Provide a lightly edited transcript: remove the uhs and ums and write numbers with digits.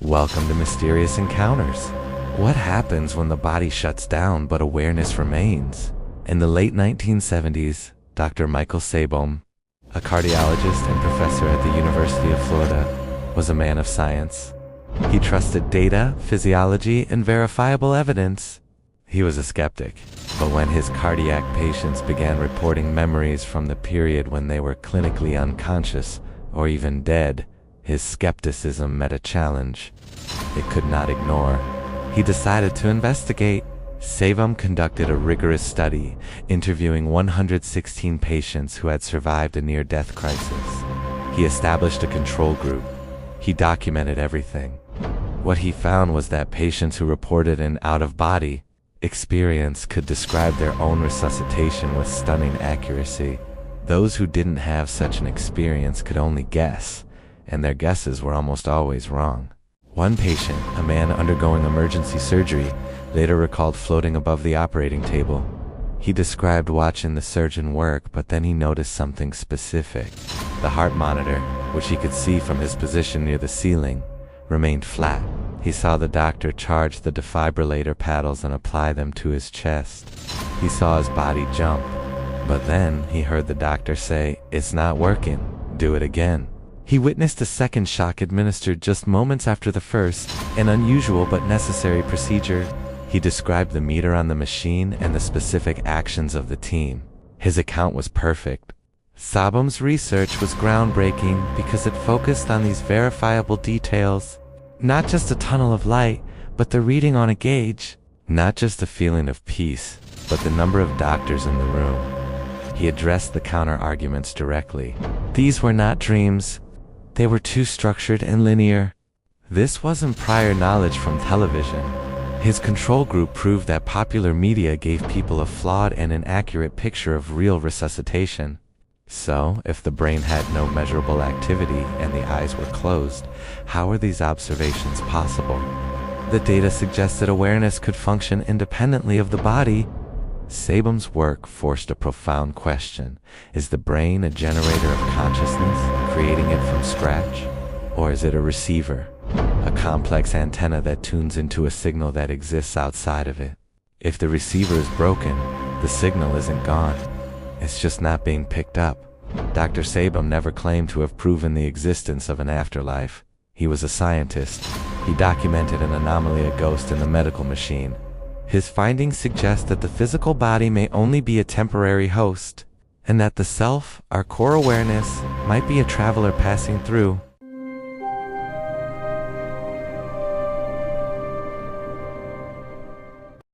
Welcome to Mysterious Encounters. What happens when the body shuts down but awareness remains? In the late 1970s, Dr. Michael Sabom, a cardiologist and professor at the University of Florida, was a man of science. He trusted data, physiology, and verifiable evidence. He was a skeptic, but when his cardiac patients began reporting memories from the period when they were clinically unconscious or even dead, his skepticism met a challenge it could not ignore. He decided to investigate. Sabom conducted a rigorous study, interviewing 116 patients who had survived a near-death crisis. He established a control group. He documented everything. What he found was that patients who reported an out-of-body experience could describe their own resuscitation with stunning accuracy. Those who didn't have such an experience could only guess, and their guesses were almost always wrong. One patient, a man undergoing emergency surgery, later recalled floating above the operating table. He described watching the surgeon work, but then he noticed something specific. The heart monitor, which he could see from his position near the ceiling, remained flat. He saw the doctor charge the defibrillator paddles and apply them to his chest. He saw his body jump, but then he heard the doctor say, "It's not working, do it again." He witnessed a second shock administered just moments after the first, an unusual but necessary procedure. He described the meter on the machine and the specific actions of the team. His account was perfect. Sabom's research was groundbreaking because it focused on these verifiable details. Not just a tunnel of light, but the reading on a gauge. Not just a feeling of peace, but the number of doctors in the room. He addressed the counter-arguments directly. These were not dreams. They were too structured and linear. This wasn't prior knowledge from television. His control group proved that popular media gave people a flawed and inaccurate picture of real resuscitation. So, if the brain had no measurable activity and the eyes were closed, how were these observations possible? The data suggested awareness could function independently of the body. Sabom's work forced a profound question. Is the brain a generator of consciousness, creating it from scratch? Or is it a receiver, a complex antenna that tunes into a signal that exists outside of it? If the receiver is broken, the signal isn't gone. It's just not being picked up. Dr. Sabom never claimed to have proven the existence of an afterlife. He was a scientist. He documented an anomaly, a ghost in the medical machine. His findings suggest that the physical body may only be a temporary host, and that the self, our core awareness, might be a traveler passing through.